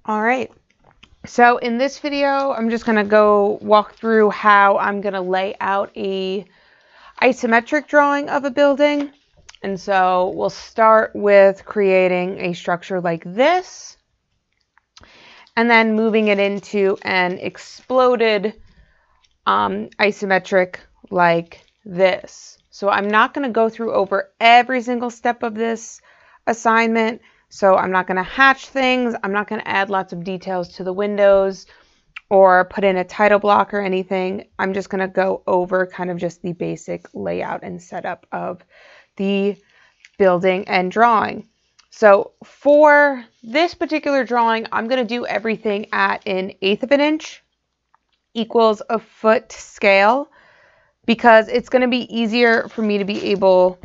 All right. So in this video, I'm just going to go walk through how I'm going to lay out a isometric drawing of a building. And so we'll start with creating a structure like this and then moving it into an exploded isometric like this. So I'm not going to go through over every single step of this assignment. So I'm not going to hatch things. I'm not going to add lots of details to the windows or put in a title block or anything. I'm just going to go over kind of just the basic layout and setup of the building and drawing. So for this particular drawing, I'm going to do everything at 1/8 of an inch equals a foot scale because it's going to be easier for me to be able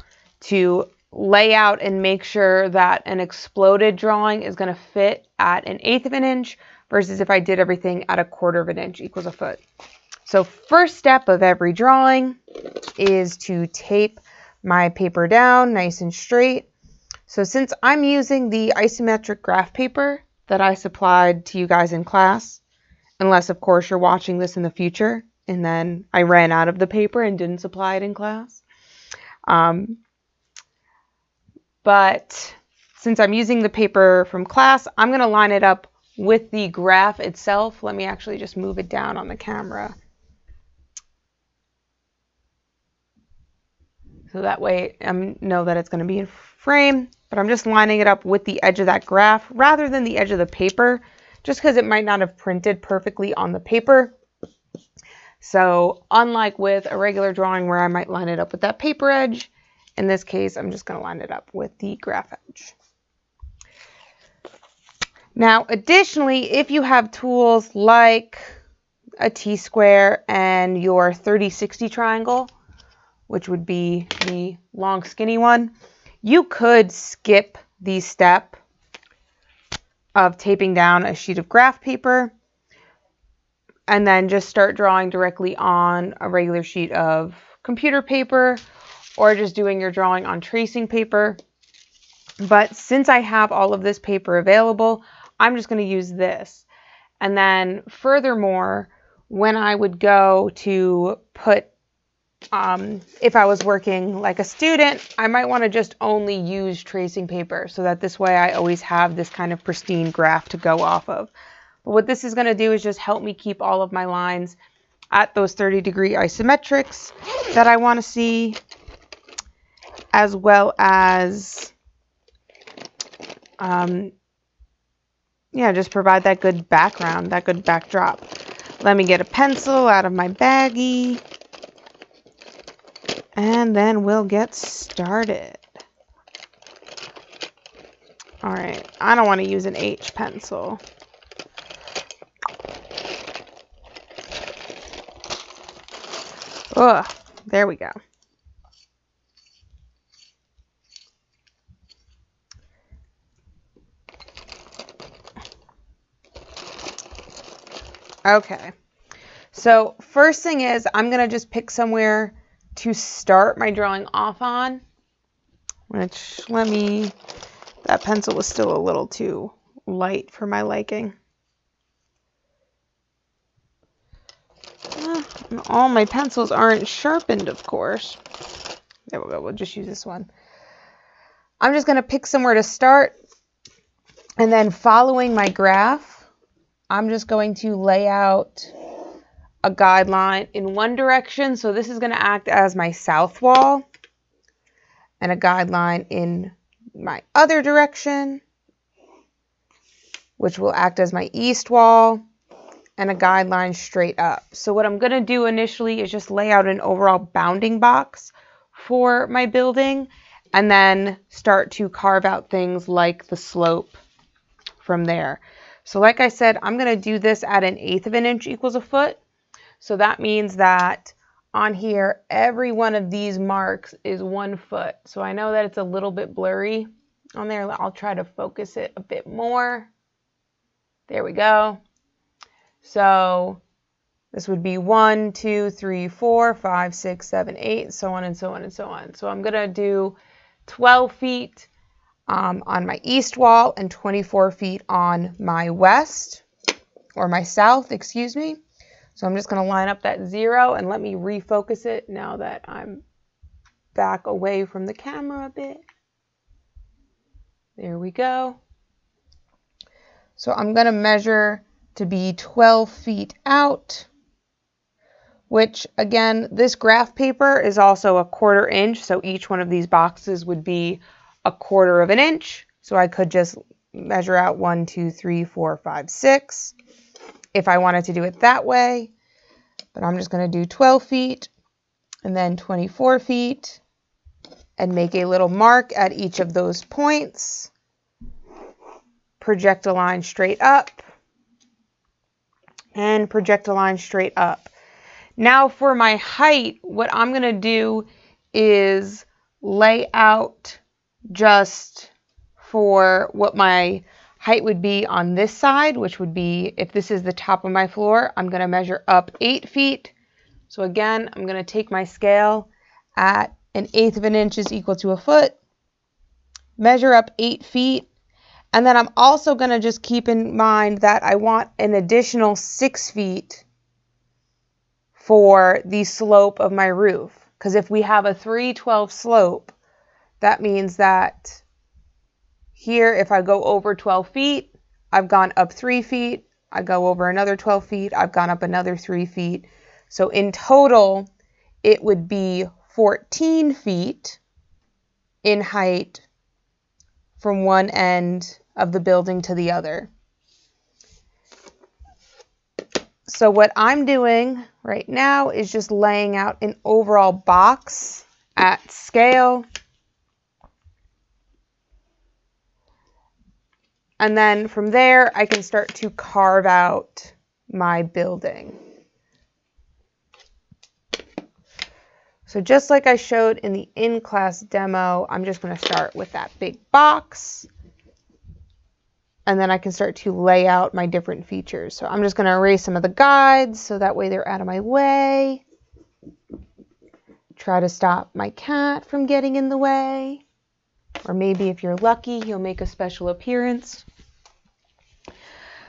to lay out and make sure that an exploded drawing is going to fit at 1/8 of an inch versus if I did everything at 1/4 of an inch equals a foot. So first step of every drawing is to tape my paper down nice and straight. So since I'm using the isometric graph paper that I supplied to you guys in class, unless of course you're watching this in the future and then I ran out of the paper and didn't supply it in class. But since I'm using the paper from class, I'm going to line it up with the graph itself. Let me actually just move it down on the camera. So that way I know that it's going to be in frame, but I'm just lining it up with the edge of that graph rather than the edge of the paper, just because it might not have printed perfectly on the paper. So unlike with a regular drawing where I might line it up with that paper edge, in this case, I'm just going to line it up with the graph edge. Now, additionally, if you have tools like a T-square and your 30-60 triangle, which would be the long skinny one, you could skip the step of taping down a sheet of graph paper and then just start drawing directly on a regular sheet of computer paper or just doing your drawing on tracing paper. But since I have all of this paper available, I'm just going to use this. And then furthermore, when I would go to put, if I was working like a student, I might want to just only use tracing paper so that this way I always have this kind of pristine graph to go off of. But what this is going to do is just help me keep all of my lines at those 30-degree isometrics that I want to see, as well as just provide that good background, that good backdrop. Let me get a pencil out of my baggie, and then we'll get started. All right, I don't want to use an H pencil. Ugh, there we go. Okay, so first thing is I'm going to just pick somewhere to start my drawing off on, which that pencil was still a little too light for my liking. All my pencils aren't sharpened, of course. There we go, we'll just use this one. I'm just going to pick somewhere to start, and then following my graph, I'm just going to lay out a guideline in one direction. So this is going to act as my south wall, and a guideline in my other direction, which will act as my east wall, and a guideline straight up. So what I'm going to do initially is just lay out an overall bounding box for my building, and then start to carve out things like the slope from there. So like I said, I'm going to do this at 1/8 of an inch equals a foot. So that means that on here, every one of these marks is 1 foot. So I know that it's a little bit blurry on there. I'll try to focus it a bit more. There we go. So this would be 1, 2, 3, 4, 5, 6, 7, 8, so on and so on and so on. So I'm going to do 12 feet on my east wall and 24 feet on my west, or my south, excuse me. So I'm just going to line up that 0 and let me refocus it now that I'm back away from the camera a bit. There we go. So I'm going to measure to be 12 feet out, which again, this graph paper is also a 1/4 inch. So each one of these boxes would be a 1/4 of an inch. So I could just measure out 1, 2, 3, 4, 5, 6 if I wanted to do it that way. But I'm just going to do 12 feet and then 24 feet and make a little mark at each of those points. Project a line straight up and project a line straight up. Now for my height, what I'm going to do is lay out just for what my height would be on this side, which would be, if this is the top of my floor, I'm going to measure up 8 feet. So again, I'm going to take my scale at 1/8 of an inch is equal to a foot, measure up 8 feet, and then I'm also going to just keep in mind that I want an additional 6 feet for the slope of my roof. Because if we have a 3/12 slope, that means that here, if I go over 12 feet, I've gone up 3 feet. I go over another 12 feet, I've gone up another 3 feet. So in total, it would be 14 feet in height from one end of the building to the other. So what I'm doing right now is just laying out an overall box at scale. And then from there, I can start to carve out my building. So just like I showed in the in-class demo, I'm just going to start with that big box. And then I can start to lay out my different features. So I'm just going to erase some of the guides so that way they're out of my way. Try to stop my cat from getting in the way. Or maybe if you're lucky, he'll make a special appearance.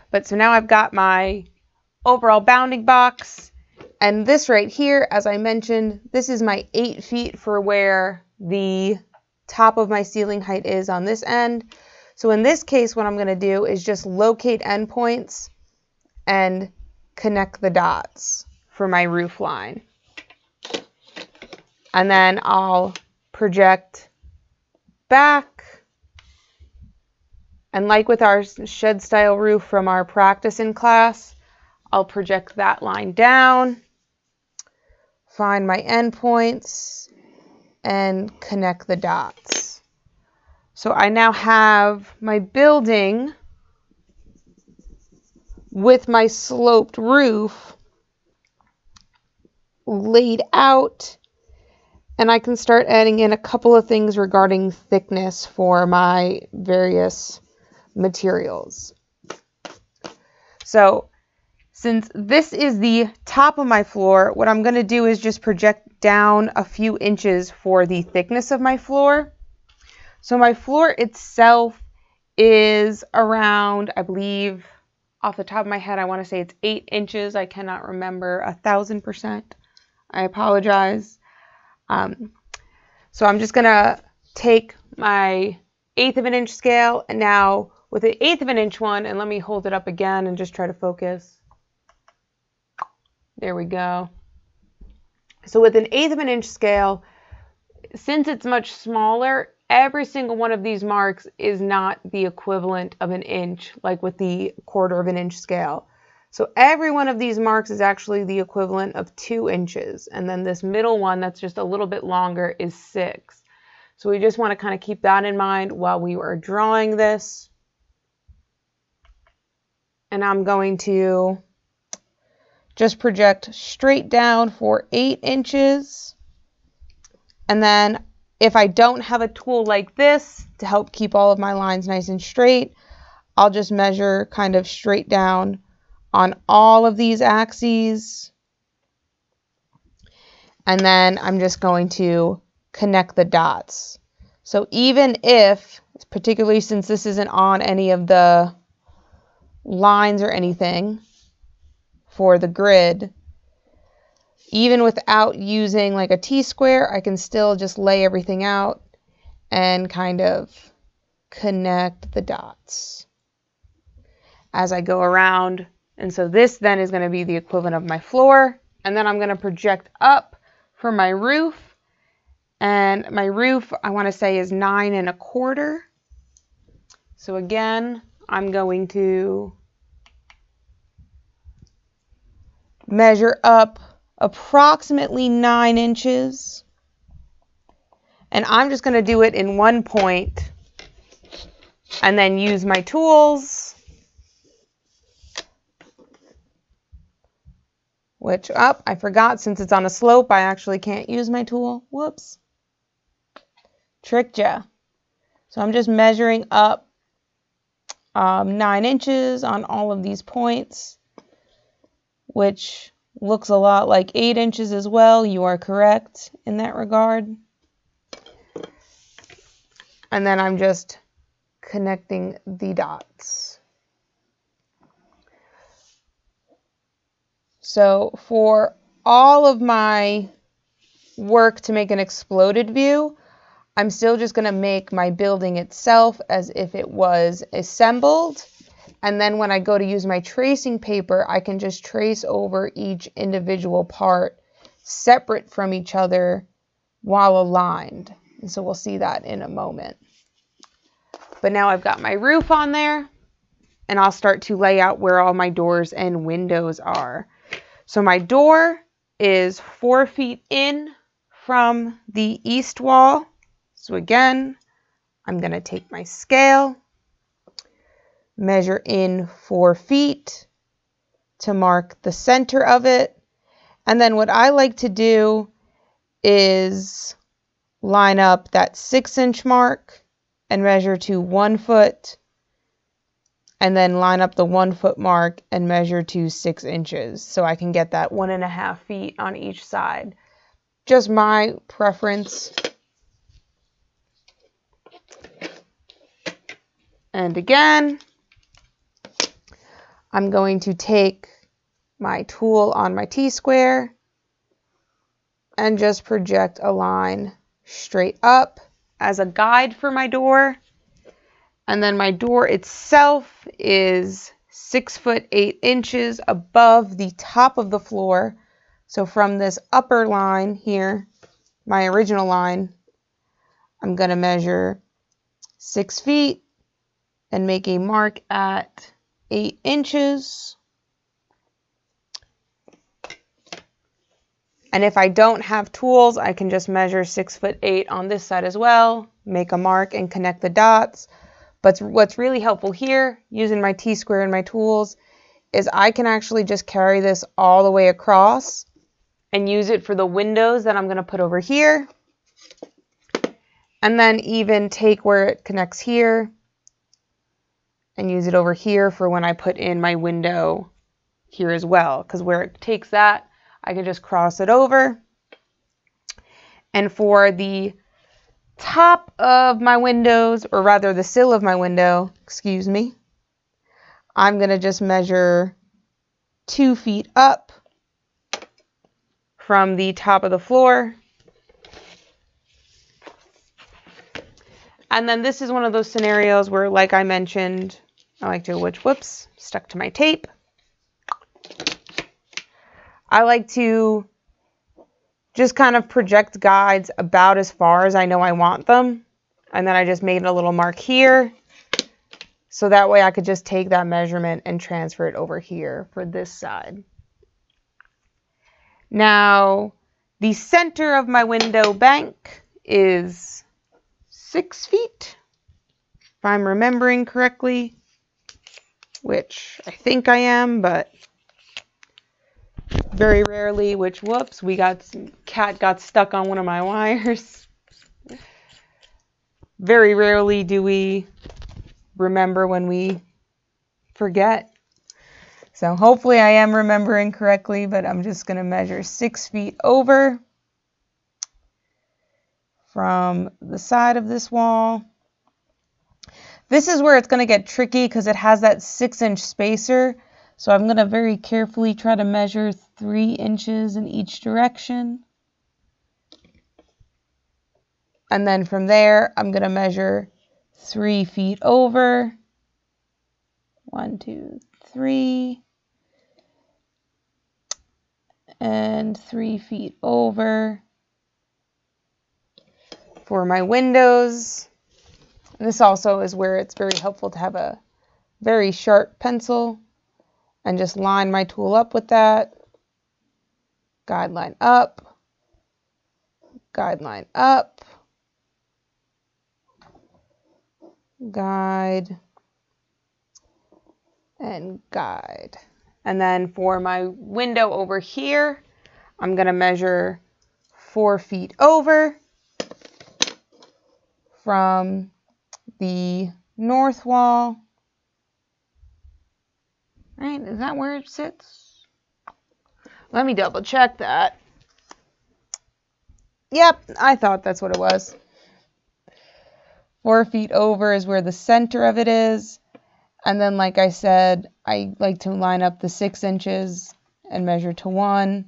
But so now I've got my overall bounding box. And this right here, as I mentioned, this is my 8 feet for where the top of my ceiling height is on this end. So in this case, what I'm going to do is just locate endpoints and connect the dots for my roof line. And then I'll project back. And like with our shed style roof from our practice in class, I'll project that line down, find my endpoints, and connect the dots. So I now have my building with my sloped roof laid out, and I can start adding in a couple of things regarding thickness for my various materials. So since this is the top of my floor, what I'm going to do is just project down a few inches for the thickness of my floor. So my floor itself is around, I believe, off the top of my head, I want to say it's 8 inches. I cannot remember 1,000%. I apologize. So I'm just going to take my 1/8 of an inch scale, and now with an 1/8 of an inch one, and let me hold it up again and just try to focus. There we go. So with an 1/8 of an inch scale, since it's much smaller, every single one of these marks is not the equivalent of an inch, like with the 1/4 of an inch scale. So every one of these marks is actually the equivalent of 2 inches. And then this middle one that's just a little bit longer is 6. So we just want to kind of keep that in mind while we are drawing this. And I'm going to just project straight down for 8 inches. And then if I don't have a tool like this to help keep all of my lines nice and straight, I'll just measure kind of straight down on all of these axes. And then I'm just going to connect the dots. So even if, particularly since this isn't on any of the lines or anything for the grid, even without using like a T-square, I can still just lay everything out and kind of connect the dots as I go around. And so this then is going to be the equivalent of my floor. And then I'm going to project up for my roof. And my roof, I want to say, is 9 1/4. So again, I'm going to measure up approximately 9 inches. And I'm just going to do it in one point and then use my tools, which, I forgot, since it's on a slope, I actually can't use my tool. Whoops. Tricked ya. So I'm just measuring up 9 inches on all of these points, which looks a lot like 8 inches as well. You are correct in that regard. And then I'm just connecting the dots. So for all of my work to make an exploded view, I'm still just going to make my building itself as if it was assembled. And then when I go to use my tracing paper, I can just trace over each individual part separate from each other while aligned. And so we'll see that in a moment. But now I've got my roof on there, and I'll start to lay out where all my doors and windows are. So my door is 4 feet in from the east wall. So again, I'm going to take my scale, measure in 4 feet to mark the center of it. And then what I like to do is line up that 6-inch mark and measure to 1 foot, and then line up the 1 foot mark and measure to 6 inches. So I can get that 1.5 feet on each side. Just my preference. And again, I'm going to take my tool on my T-square and just project a line straight up as a guide for my door. And then my door itself is 6 foot 8 inches above the top of the floor. So from this upper line here, my original line, I'm going to measure 6 feet and make a mark at 8 inches. And if I don't have tools, I can just measure 6 foot 8 on this side as well, make a mark and connect the dots. But what's really helpful here, using my T-square and my tools, is I can actually just carry this all the way across and use it for the windows that I'm going to put over here. And then even take where it connects here and use it over here for when I put in my window here as well. Because where it takes that, I can just cross it over. And for the top of my windows, or rather the sill of my window, excuse me, I'm going to just measure 2 feet up from the top of the floor. And then this is one of those scenarios where, like I mentioned, I like to, whoops, stuck to my tape. I like to just kind of project guides about as far as I know I want them. And then I just made a little mark here. So that way I could just take that measurement and transfer it over here for this side. Now, the center of my window bank is 6 feet, if I'm remembering correctly, which I think I am, but very rarely, which, whoops, cat got stuck on one of my wires. Very rarely do we remember when we forget. So hopefully I am remembering correctly, but I'm just going to measure 6 feet over from the side of this wall. This is where it's going to get tricky because it has that 6-inch spacer. So I'm going to very carefully try to measure 3 inches in each direction. And then from there, I'm going to measure 3 feet over. 1, 2, 3. And 3 feet over for my windows. And this also is where it's very helpful to have a very sharp pencil and just line my tool up with that. Guideline up, guideline up, guide, and guide. And then for my window over here, I'm going to measure 4 feet over from the north wall. Right, is that where it sits? Let me double check that. Yep, I thought that's what it was. 4 feet over is where the center of it is. And then, like I said, I like to line up the 6 inches and measure to 1.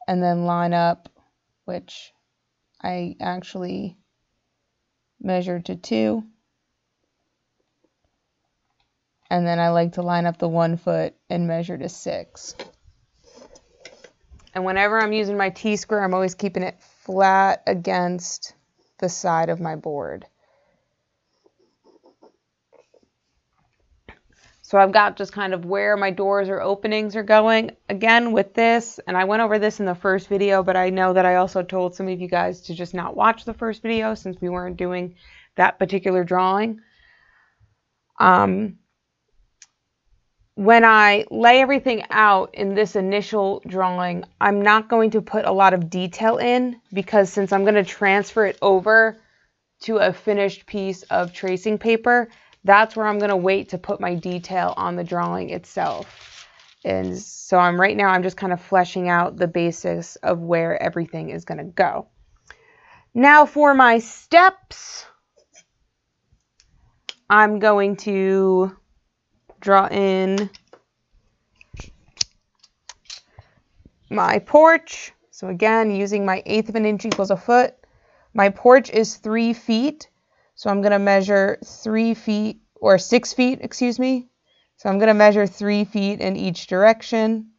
And then line up, which I actually measured to 2. And then I like to line up the 1 foot and measure to 6. And whenever I'm using my T-square, I'm always keeping it flat against the side of my board. So I've got just kind of where my doors or openings are going. Again, with this, and I went over this in the first video, but I know that I also told some of you guys to just not watch the first video since we weren't doing that particular drawing. When I lay everything out in this initial drawing, I'm not going to put a lot of detail in because since I'm going to transfer it over to a finished piece of tracing paper, that's where I'm going to wait to put my detail on the drawing itself. And so right now I'm just kind of fleshing out the basics of where everything is going to go. Now for my steps, I'm going to draw in my porch. So again, using my 1/8 of an inch equals a foot. My porch is 3 feet. So I'm going to measure 3 feet, or 6 feet, excuse me. So I'm going to measure 3 feet in each direction.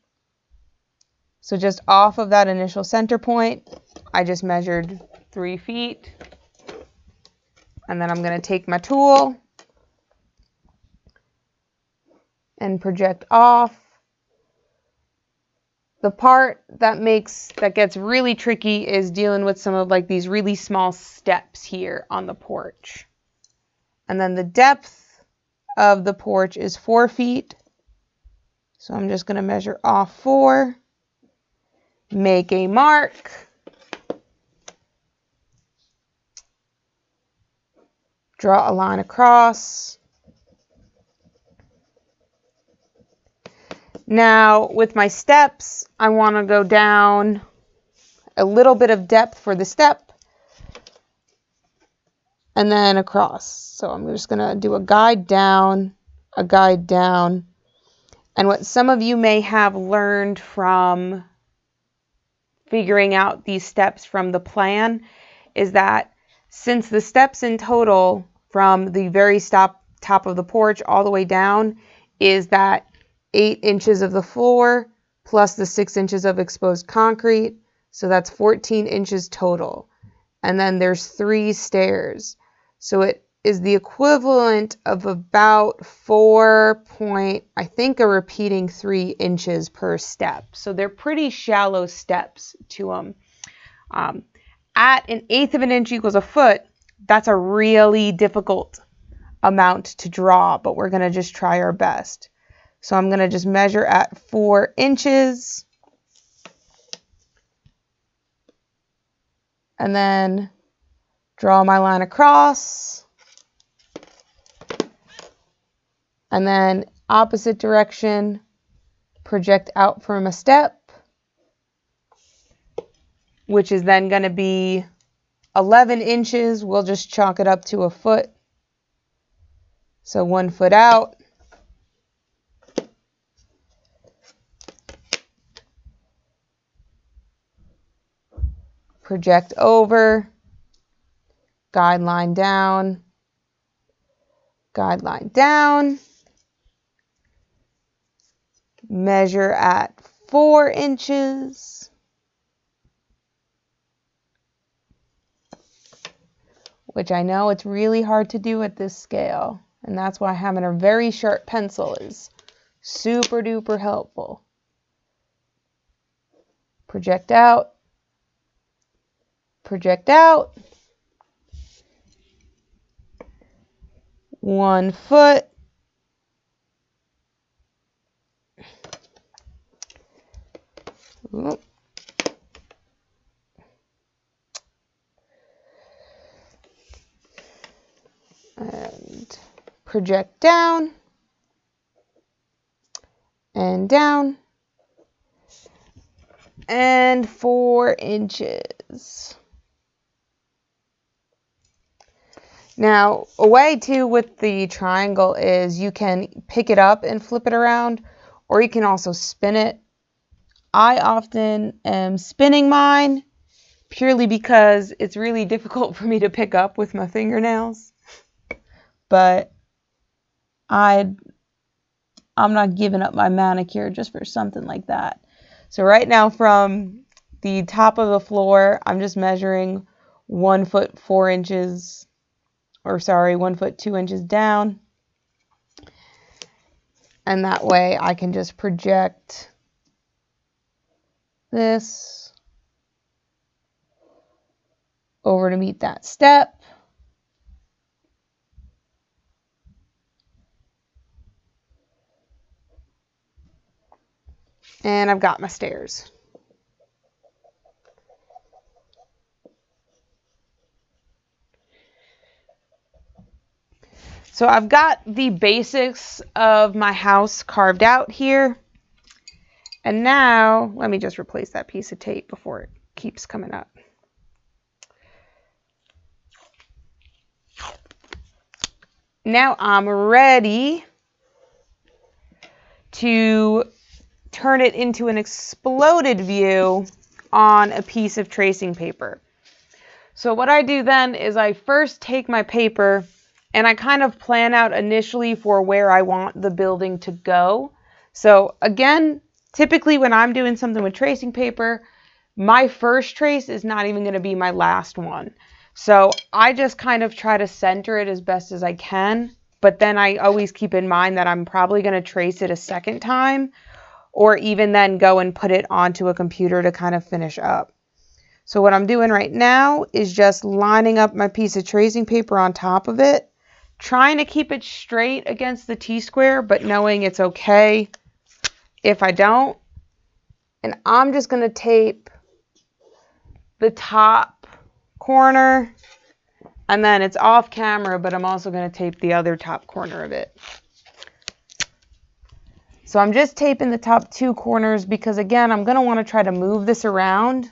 So just off of that initial center point, I just measured 3 feet. And then I'm going to take my tool and project off. The part that gets really tricky is dealing with some of like these really small steps here on the porch. And then the depth of the porch is 4 feet. So I'm just going to measure off 4, make a mark, draw a line across. Now, with my steps, I want to go down a little bit of depth for the step and then across. So I'm just going to do a guide down, a guide down. And what some of you may have learned from figuring out these steps from the plan is that since the steps in total from the very top of the porch all the way down is that 8 inches of the floor plus the 6 inches of exposed concrete. So that's 14 inches total. And then there's 3 stairs. So it is the equivalent of about I think a repeating 3 inches per step. So they're pretty shallow steps to them. At 1/8 of an inch equals a foot, that's a really difficult amount to draw, but we're going to just try our best. So I'm going to just measure at 4 inches and then draw my line across and then opposite direction, project out from a step, which is then going to be 11 inches. We'll just chalk it up to a foot. So 1 foot out. Project over, guideline down, guideline down, measure at 4 inches, which I know it's really hard to do at this scale, and that's why having a very sharp pencil is super duper helpful. Project out, project out, 1 foot, and project down and down, and 4 inches. Now, a way too with the triangle is you can pick it up and flip it around, or you can also spin it. I often am spinning mine purely because it's really difficult for me to pick up with my fingernails. But I'm not giving up my manicure just for something like that. So right now from the top of the floor, I'm just measuring 1 foot 4 inches, or sorry, 1 foot 2 inches down. And that way I can just project this over to meet that step. And I've got my stairs. So I've got the basics of my house carved out here. And now, let me just replace that piece of tape before it keeps coming up. Now I'm ready to turn it into an exploded view on a piece of tracing paper. So what I do then is I first take my paper and I kind of plan out initially for where I want the building to go. So again, typically when I'm doing something with tracing paper, my first trace is not even going to be my last one. So I just kind of try to center it as best as I can, but then I always keep in mind that I'm probably going to trace it a second time, or even then go and put it onto a computer to kind of finish up. So what I'm doing right now is just lining up my piece of tracing paper on top of it, trying to keep it straight against the T-square, but knowing it's okay if I don't. And I'm just going to tape the top corner, and then it's off camera, but I'm also going to tape the other top corner of it. So I'm just taping the top 2 corners because, again, I'm going to want to try to move this around.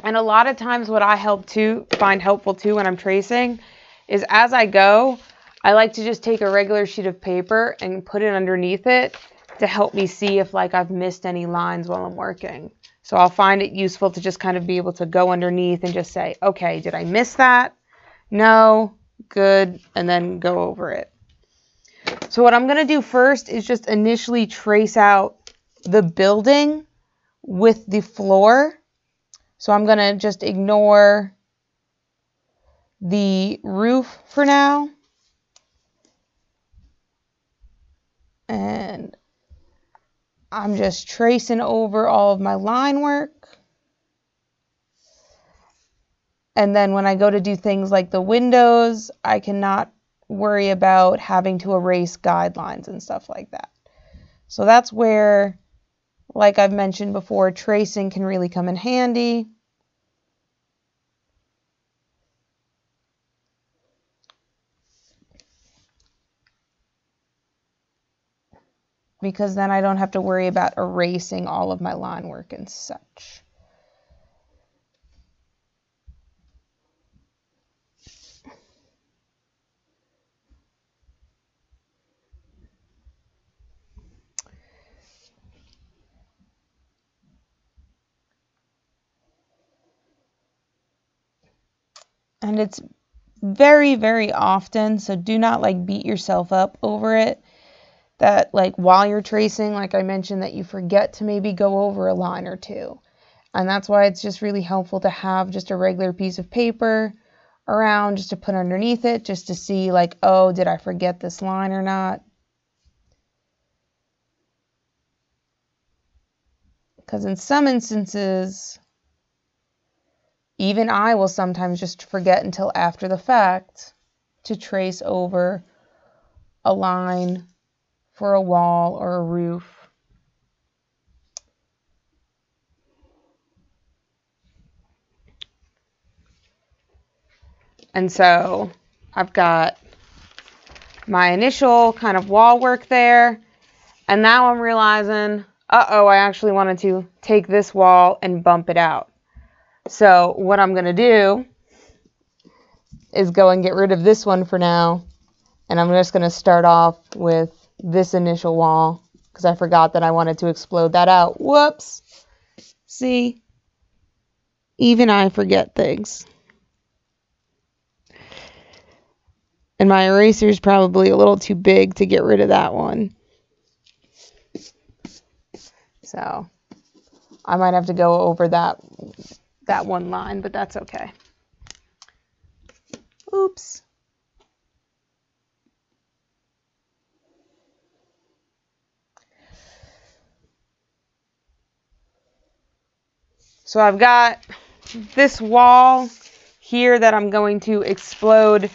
And a lot of times what I find helpful too when I'm tracing is as I go, I like to just take a regular sheet of paper and put it underneath it to help me see if I've missed any lines while I'm working. So I'll find it useful to just kind of be able to go underneath and just say, okay, did I miss that? No, good, and then go over it. So what I'm going to do first is just initially trace out the building with the floor. So I'm going to just ignore the roof for now. And I'm just tracing over all of my line work. And then when I go to do things like the windows, I cannot worry about having to erase guidelines and stuff like that. So that's where, like I've mentioned before, tracing can really come in handy. Because then I don't have to worry about erasing all of my line work and such. And it's very, very often, so do not like beat yourself up over it, that like while you're tracing, like I mentioned, that you forget to maybe go over a line or two. And that's why it's just really helpful to have just a regular piece of paper around just to put underneath it, just to see like, oh, did I forget this line or not? Because in some instances, even I will sometimes just forget until after the fact to trace over a line for a wall or a roof. And so I've got my initial kind of wall work there, and now I'm realizing, uh-oh, I actually wanted to take this wall and bump it out. So what I'm going to do is go and get rid of this one for now, and I'm just going to start off with this initial wall because I forgot that I wanted to explode that out. Whoops! See? Even I forget things. And my eraser is probably a little too big to get rid of that one. So I might have to go over that one line, but that's okay. Oops. So I've got this wall here that I'm going to explode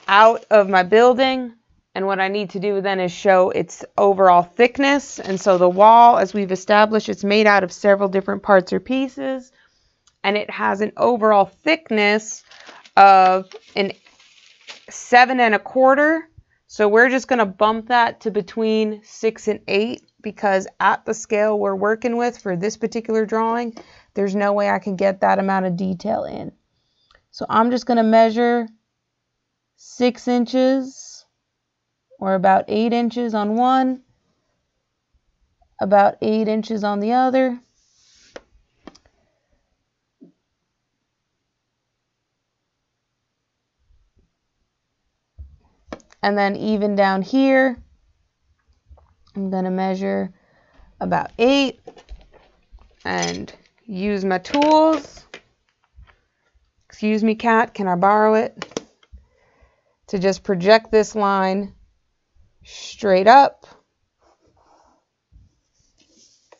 out of my building. And what I need to do then is show its overall thickness. And so the wall, as we've established, it's made out of several different parts or pieces. And it has an overall thickness of an 7 1/4. So we're just going to bump that to between 6 and 8 because at the scale we're working with for this particular drawing, there's no way I can get that amount of detail in. So I'm just going to measure 6 inches or about 8 inches on one, about 8 inches on the other. And then even down here, I'm going to measure about 8 and use my tools. Excuse me, cat, can I borrow it? To just project this line straight up.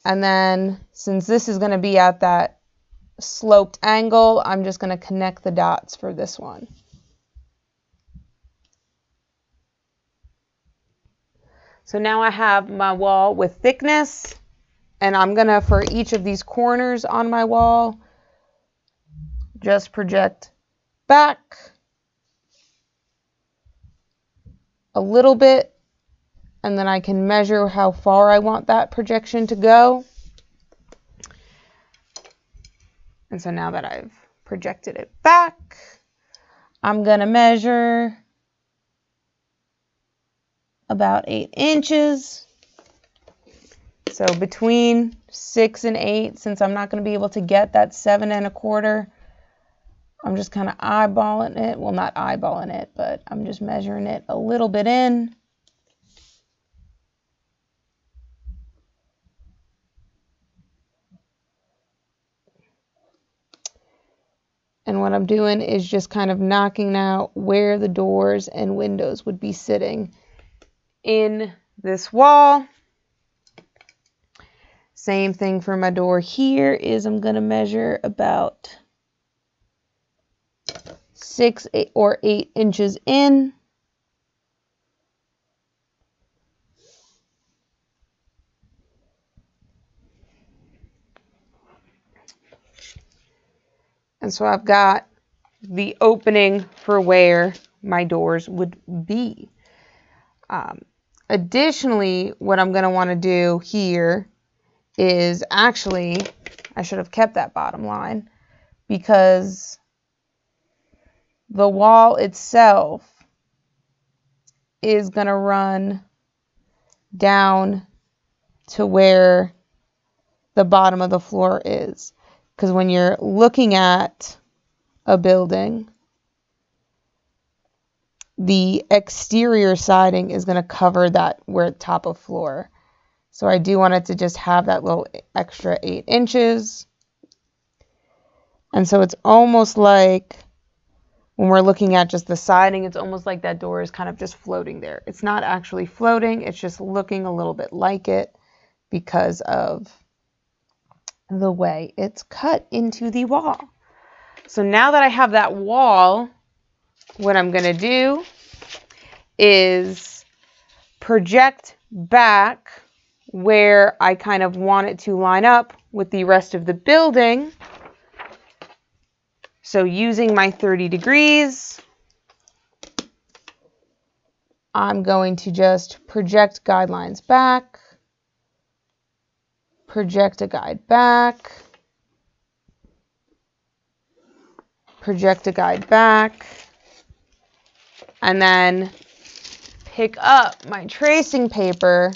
And then since this is going to be at that sloped angle, I'm just going to connect the dots for this one. So now I have my wall with thickness, and I'm going to, for each of these corners on my wall, just project back a little bit, and then I can measure how far I want that projection to go. And so now that I've projected it back, I'm going to measure about 8 inches. So between 6 and 8, since I'm not going to be able to get that 7 1/4, I'm just kind of eyeballing it. Well, not eyeballing it, but I'm just measuring it a little bit in. And what I'm doing is just kind of knocking out where the doors and windows would be sitting in this wall. Same thing for my door here is I'm going to measure about 6 or 8 inches in. And so I've got the opening for where my doors would be. Additionally, what I'm going to want to do here is actually, I should have kept that bottom line because the wall itself is going to run down to where the bottom of the floor is. Because when you're looking at a building, the exterior siding is going to cover that where top of floor. So I do want it to just have that little extra 8 inches. And so it's almost like when we're looking at just the siding, it's almost like that door is kind of just floating there. It's not actually floating, it's just looking a little bit like it because of the way it's cut into the wall. So now that I have that wall, what I'm going to do is project back where I kind of want it to line up with the rest of the building. So using my 30 degrees, I'm going to just project guidelines back, project a guide back, project a guide back, and then pick up my tracing paper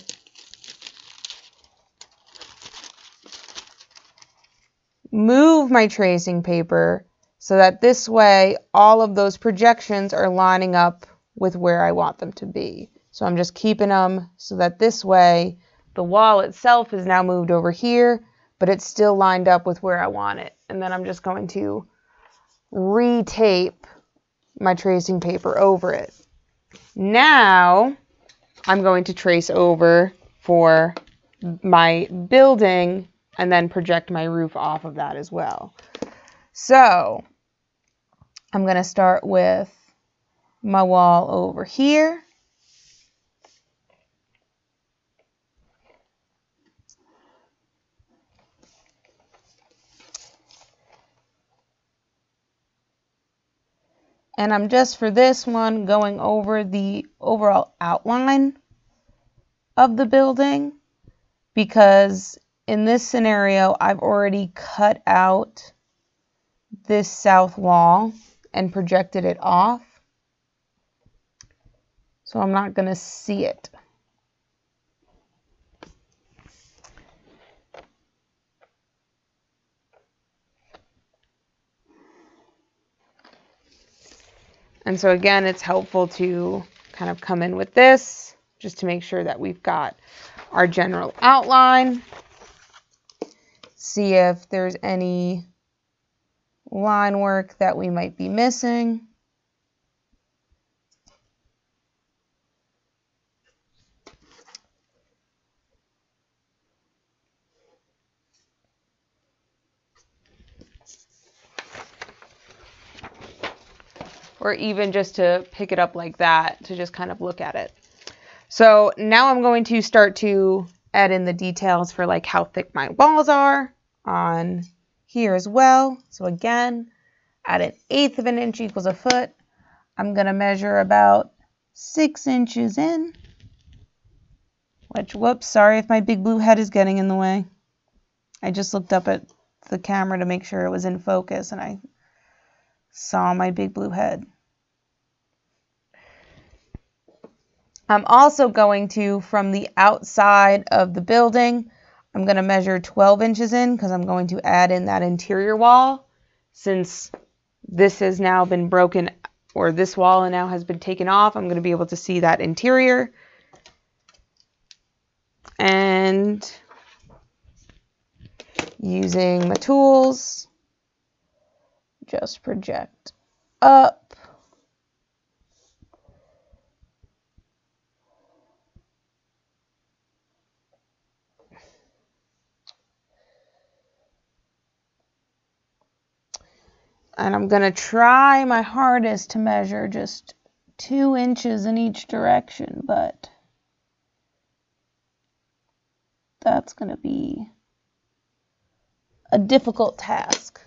move my tracing paper so that this way all of those projections are lining up with where I want them to be. So I'm just keeping them so that this way the wall itself is now moved over here, but it's still lined up with where I want it. And then I'm just going to re-tape my tracing paper over it. Now I'm going to trace over for my building and then project my roof off of that as well. So I'm going to start with my wall over here. And I'm just for this one going over the overall outline of the building, because in this scenario I've already cut out this south wall and projected it off. So I'm not going to see it. And so again, it's helpful to kind of come in with this just to make sure that we've got our general outline. See if there's any line work that we might be missing. Or even just to pick it up like that, to just kind of look at it. So now I'm going to start to add in the details for like how thick my walls are on here as well. So again, at 1/8 of an inch equals a foot. I'm going to measure about 6 inches in. Which, whoops, sorry if my big blue head is getting in the way. I just looked up at the camera to make sure it was in focus and I saw my big blue head. I'm also going to, from the outside of the building, I'm going to measure 12 inches in because I'm going to add in that interior wall. Since this has now been broken, or this wall now has been taken off, I'm going to be able to see that interior. And using my tools, just project up. And I'm going to try my hardest to measure just 2 inches in each direction, but that's going to be a difficult task.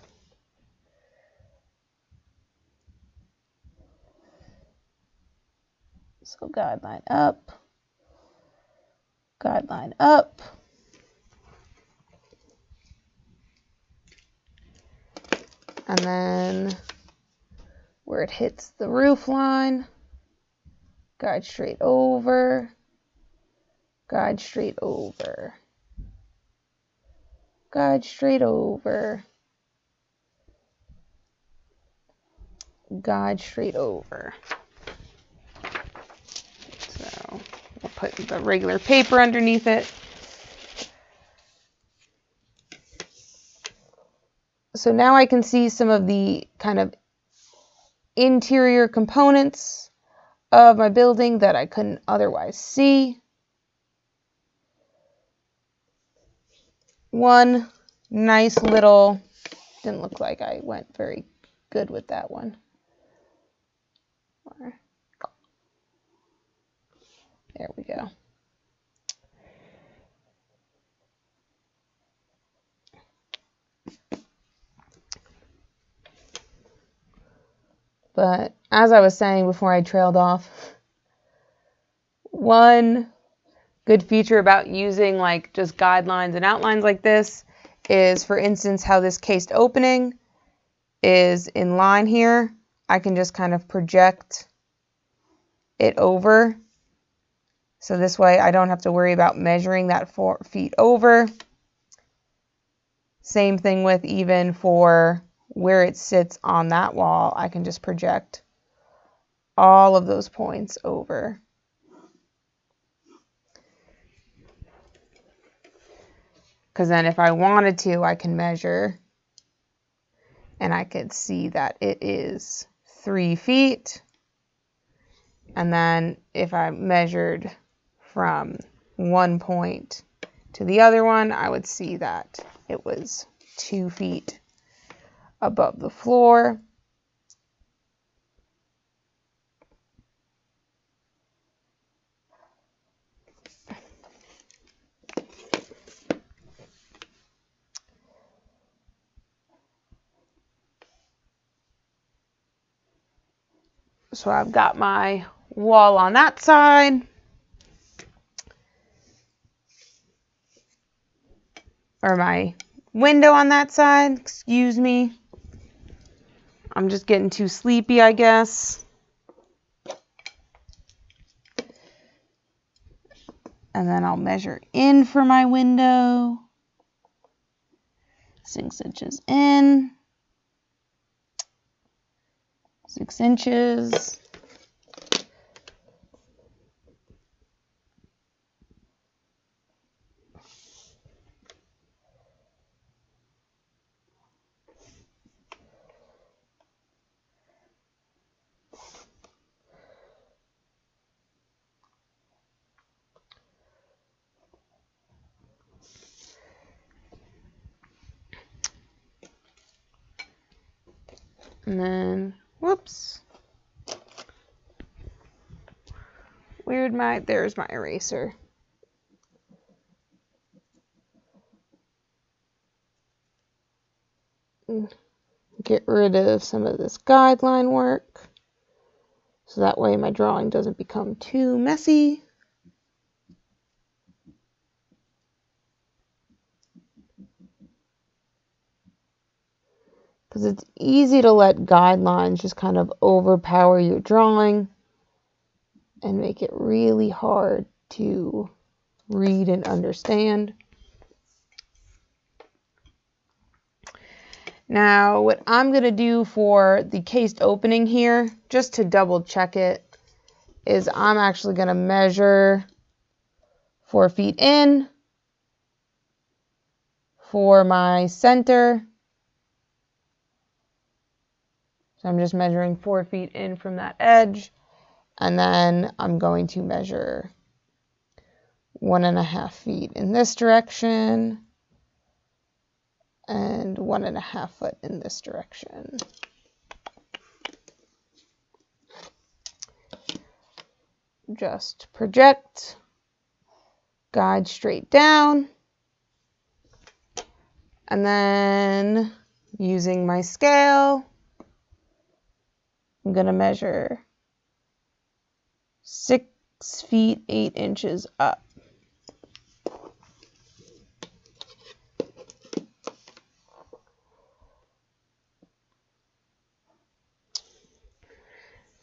So guideline up, guideline up. And then where it hits the roof line, guide straight over, guide straight over, guide straight over, guide straight over. I'll put the regular paper underneath it. So now I can see some of the kind of interior components of my building that I couldn't otherwise see. One nice little, didn't look like I went very good with that one. There we go. But as I was saying before I trailed off, one good feature about using like just guidelines and outlines like this is, for instance, how this cased opening is in line here. I can just kind of project it over. So this way I don't have to worry about measuring that 4 feet over. Same thing with even for where it sits on that wall. I can just project all of those points over. Because then if I wanted to, I can measure and I could see that it is 3 feet. And then if I measured from one point to the other one, I would see that it was 2 feet above the floor. So I've got my wall on that side. Or my window on that side, excuse me. I'm just getting too sleepy, I guess. And then I'll measure in for my window. 6 inches in. 6 inches. And then, whoops. There's my eraser. Get rid of some of this guideline work, so that way my drawing doesn't become too messy. Because it's easy to let guidelines just kind of overpower your drawing and make it really hard to read and understand. Now, what I'm going to do for the cased opening here, just to double check it, is I'm actually going to measure 4 feet in for my center. So I'm just measuring 4 feet in from that edge. And then I'm going to measure 1.5 feet in this direction and 1.5 foot in this direction. Just project, guide straight down, and then using my scale, I'm going to measure 6 feet 8 inches up.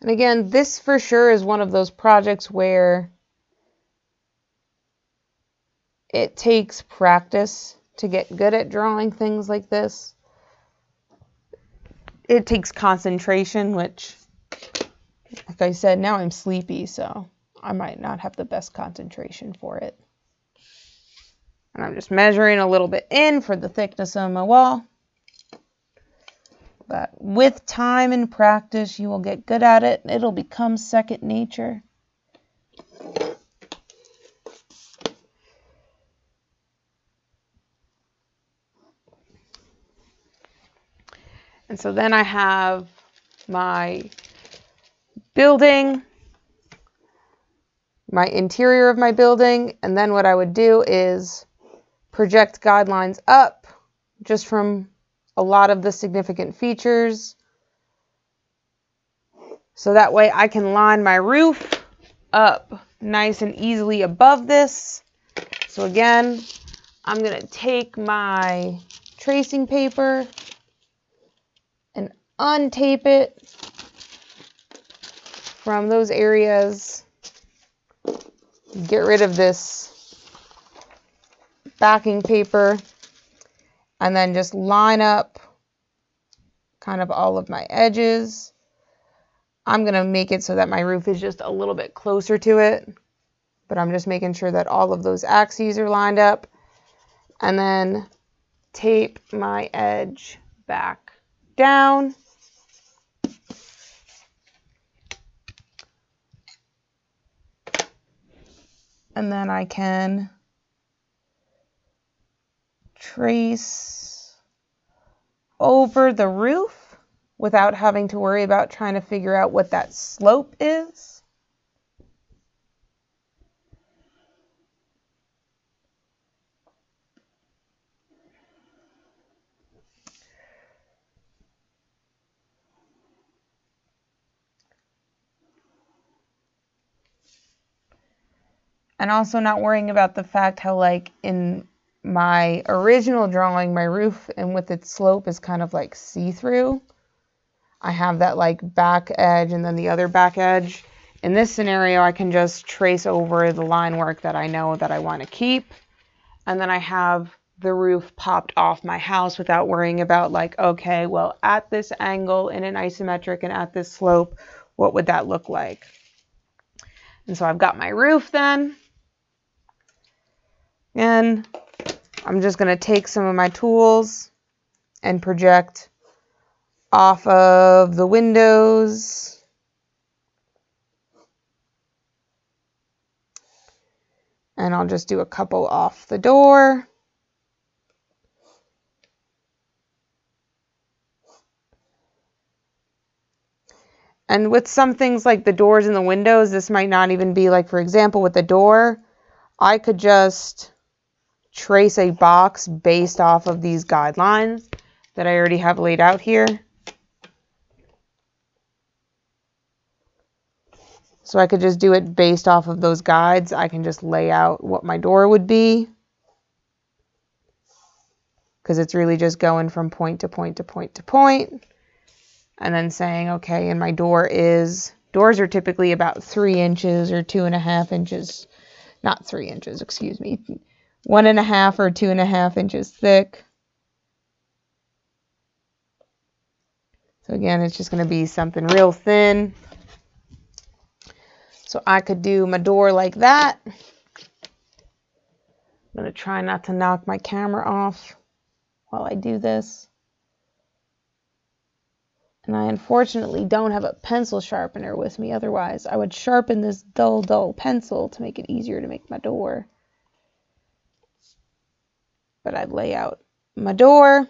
And again, this for sure is one of those projects where it takes practice to get good at drawing things like this. It takes concentration, which, like I said, now I'm sleepy, so I might not have the best concentration for it. And I'm just measuring a little bit in for the thickness of my wall. But with time and practice, you will get good at it. It'll become second nature. And so then I have my building, my interior of my building, and then what I would do is project guidelines up just from a lot of the significant features. So that way I can line my roof up nice and easily above this. So again, I'm going to take my tracing paper and untape it from those areas. Get rid of this backing paper and then just line up kind of all of my edges. I'm going to make it so that my roof is just a little bit closer to it, but I'm just making sure that all of those axes are lined up, and then tape my edge back down. And then I can trace over the roof without having to worry about trying to figure out what that slope is. And also not worrying about the fact how, like, in my original drawing, my roof and with its slope is kind of like see-through. I have that like back edge and then the other back edge. In this scenario, I can just trace over the line work that I know that I want to keep. And then I have the roof popped off my house without worrying about, like, okay, well, at this angle in an isometric and at this slope, what would that look like? And so I've got my roof then. And I'm just going to take some of my tools and project off of the windows. And I'll just do a couple off the door. And with some things like the doors and the windows, this might not even be, like, for example, with the door, I could just trace a box based off of these guidelines that I already have laid out here. So I could just do it based off of those guides. I can just lay out what my door would be, because it's really just going from point to point to point to point, and then saying, okay, and my doors are typically about 3 inches or 2.5 inches, not 3 inches, excuse me, 1.5 or 2.5 inches thick. So again, it's just going to be something real thin. So I could do my door like that. I'm going to try not to knock my camera off while I do this. And I unfortunately don't have a pencil sharpener with me. Otherwise, I would sharpen this dull pencil to make it easier to make my door. But I'd lay out my door.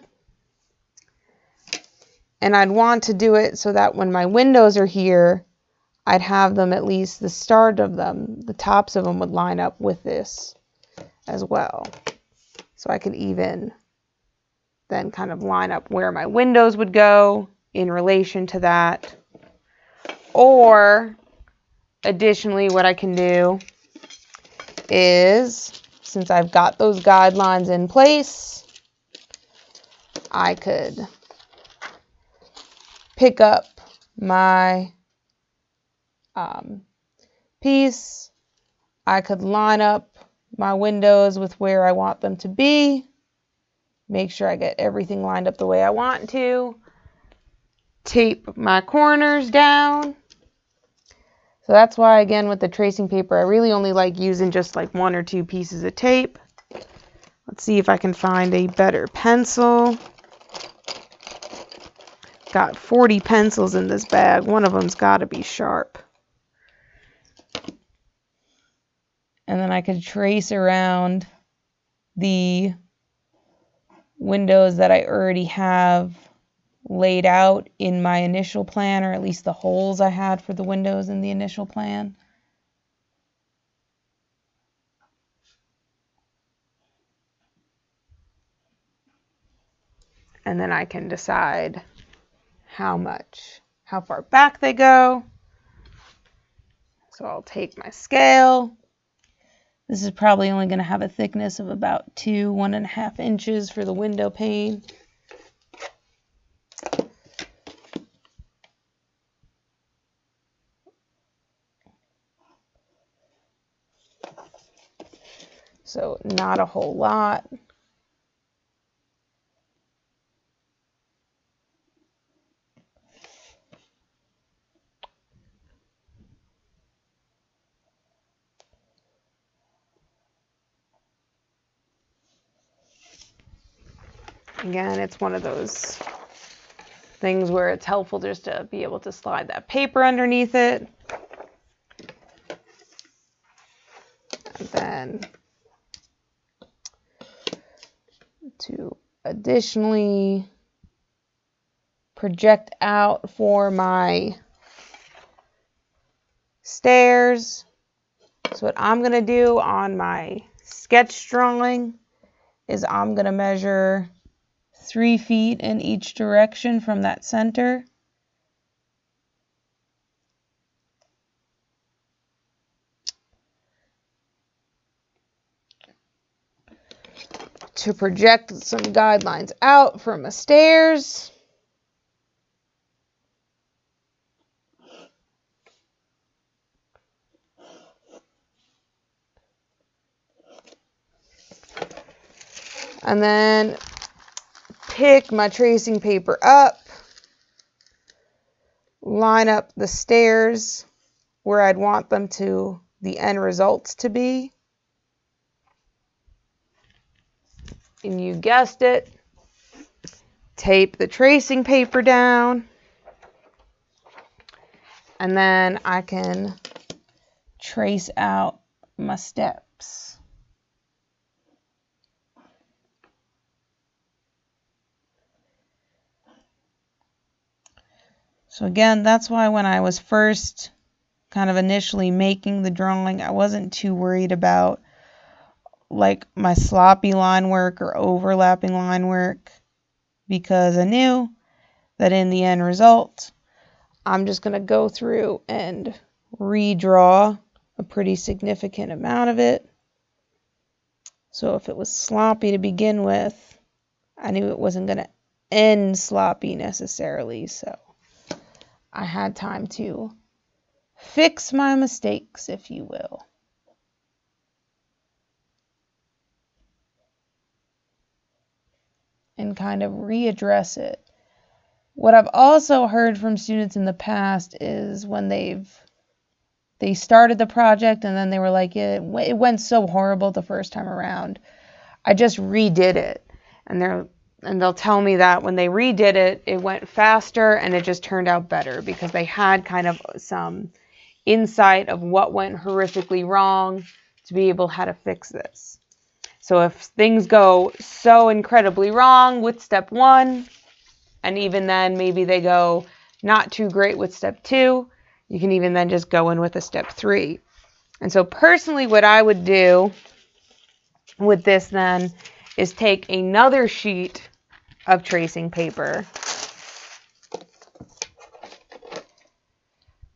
And I'd want to do it so that when my windows are here, I'd have them, at least the start of them, the tops of them would line up with this as well. So I could even then kind of line up where my windows would go in relation to that. Or additionally, what I can do is, since I've got those guidelines in place, I could pick up my piece. I could line up my windows with where I want them to be. Make sure I get everything lined up the way I want to. Tape my corners down So that's why, again, with the tracing paper, I really only like using just like 1 or 2 pieces of tape. Let's see if I can find a better pencil. Got 40 pencils in this bag. One of them's got to be sharp. And then I could trace around the windows that I already have laid out in my initial plan, or at least the holes I had for the windows in the initial plan. And then I can decide how far back they go. So I'll take my scale. This is probably only going to have a thickness of about 1.5 inches for the window pane. So not a whole lot. Again, it's one of those things where it's helpful just to be able to slide that paper underneath it. And then to additionally project out for my stairs. So what I'm going to do on my sketch drawing is I'm going to measure 3 feet in each direction from that center. To project some guidelines out for my stairs. And then pick my tracing paper up, line up the stairs where I'd want them to, the end results to be. And you guessed it, tape the tracing paper down. And then I can trace out my steps. So again, that's why when I was first kind of initially making the drawing, I wasn't too worried about like my sloppy line work or overlapping line work, because I knew that in the end result, I'm just going to go through and redraw a pretty significant amount of it. So if it was sloppy to begin with, I knew it wasn't going to end sloppy necessarily. So I had time to fix my mistakes, if you will. And kind of readdress it. What I've also heard from students in the past is when they started the project and then they were like, it went so horrible the first time around, I just redid it. And they'll tell me that when they redid it, it went faster and it just turned out better because they had kind of some insight of what went horrifically wrong to be able how to fix this. So if things go so incredibly wrong with step 1, and even then maybe they go not too great with step 2, you can even then just go in with a step 3. And so personally what I would do with this then is take another sheet of tracing paper,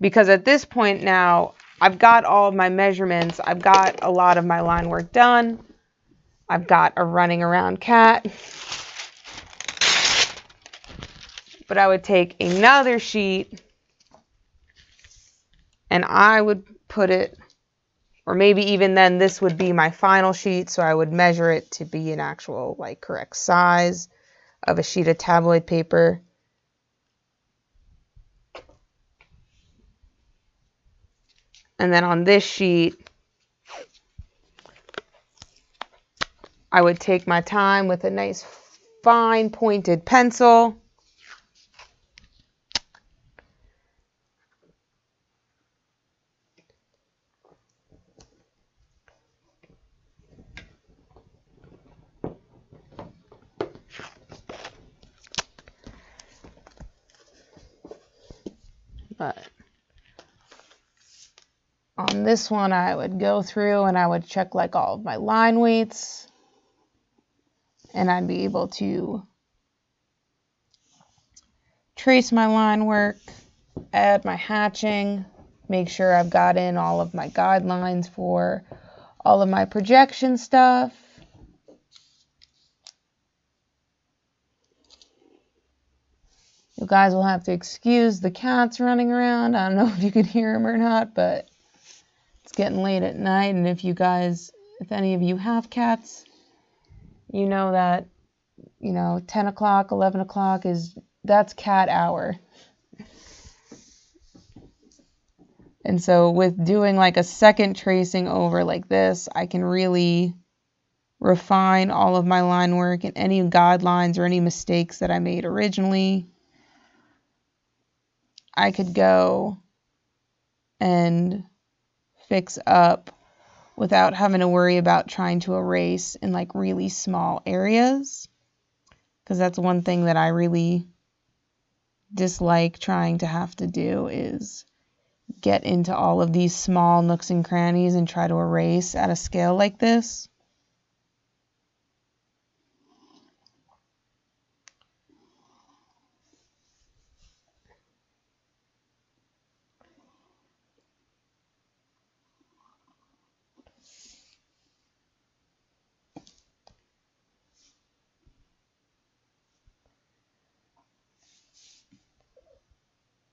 because at this point now I've got all of my measurements, I've got a lot of my line work done, I've got a running around cat. But I would take another sheet and I would put it, or maybe even then this would be my final sheet, so I would measure it to be an actual like correct size of a sheet of tabloid paper. And then on this sheet, I would take my time with a nice fine pointed pencil. But on this one, I would go through and I would check like all of my line weights, and I'd be able to trace my line work, add my hatching, make sure I've got in all of my guidelines for all of my projection stuff. You guys will have to excuse the cats running around. I don't know if you could hear them or not, but it's getting late at night, and if any of you have cats, you know that, 10 o'clock, 11 o'clock that's cat hour. And so with doing like a second tracing over like this, I can really refine all of my line work and any guidelines or any mistakes that I made originally. I could go and fix up without having to worry about trying to erase in like really small areas, because that's one thing that I really dislike trying to have to do, is get into all of these small nooks and crannies and try to erase at a scale like this.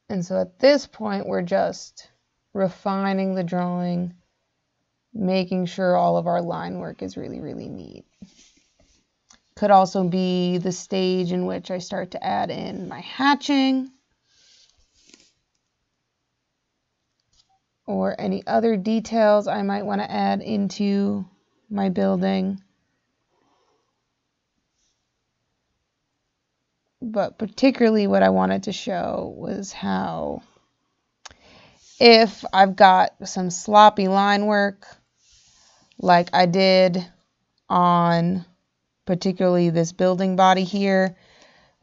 And so at this point, we're just refining the drawing, making sure all of our line work is really, really neat. Could also be the stage in which I start to add in my hatching or any other details I might want to add into my building. But particularly what I wanted to show was how, if I've got some sloppy line work like I did on particularly this building body here,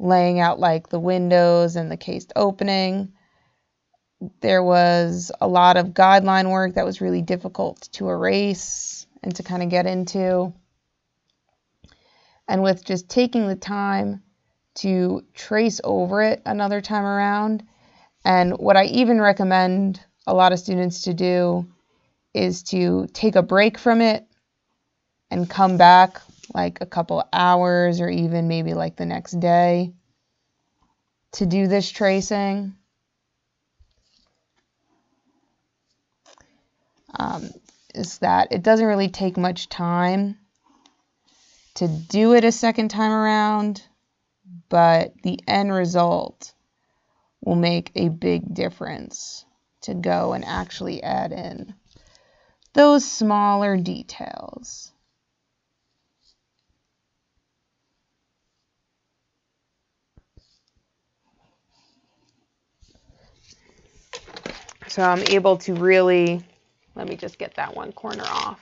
laying out like the windows and the cased opening, there was a lot of guideline work that was really difficult to erase and to kind of get into. And with just taking the time to trace over it another time around, and what I even recommend a lot of students to do is to take a break from it and come back like a couple hours or even maybe like the next day to do this tracing. Is that it doesn't really take much time to do it a second time around, but the end result will make a big difference to go and actually add in those smaller details. So I'm able to really, let me just get that one corner off,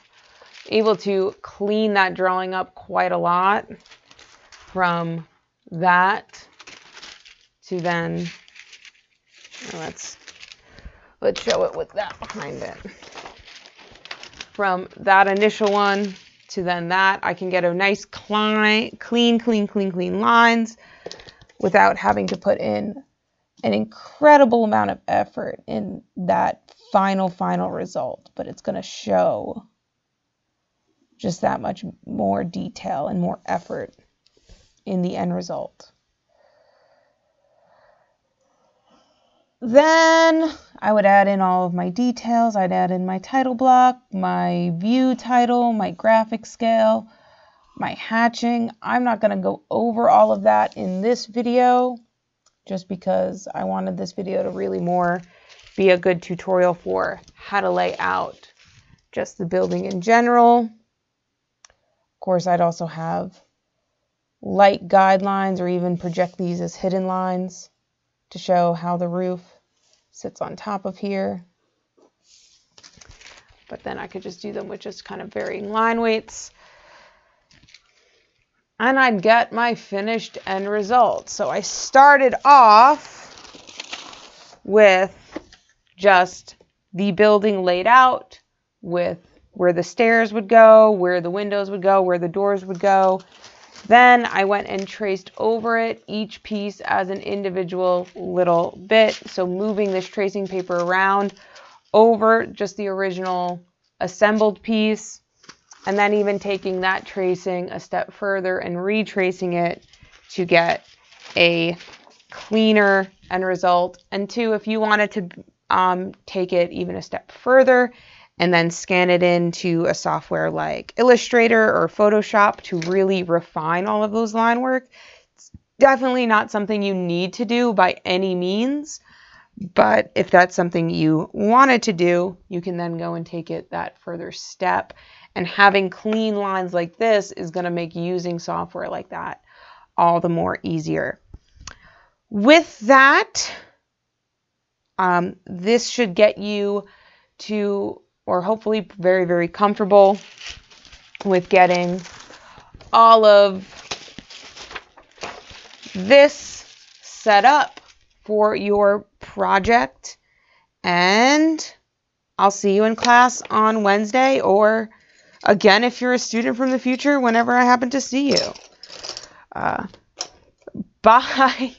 able to clean that drawing up quite a lot from that to then, let's show it with that behind it. From that initial one to then that, I can get a nice clean lines without having to put in an incredible amount of effort in that final result, but it's going to show just that much more detail and more effort in the end result. Then I would add in all of my details. I'd add in my title block, my view title, my graphic scale, my hatching. I'm not going to go over all of that in this video, just because I wanted this video to really more be a good tutorial for how to lay out just the building in general. Of course, I'd also have light guidelines or even project these as hidden lines to show how the roof sits on top of here. But then I could just do them with just kind of varying line weights. And I'd get my finished end result. So I started off with just the building laid out with where the stairs would go, where the windows would go, where the doors would go. Then I went and traced over it, each piece as an individual little bit. So moving this tracing paper around over just the original assembled piece, and then even taking that tracing a step further and retracing it to get a cleaner end result. And two, if you wanted to take it even a step further and then scan it into a software like Illustrator or Photoshop to really refine all of those line work, it's definitely not something you need to do by any means. But if that's something you wanted to do, you can then go and take it that further step. And having clean lines like this is going to make using software like that all the more easier. With that, this should get you to, or hopefully very, very comfortable with getting all of this set up for your project. And I'll see you in class on Wednesday, or again, if you're a student from the future, whenever I happen to see you. Bye.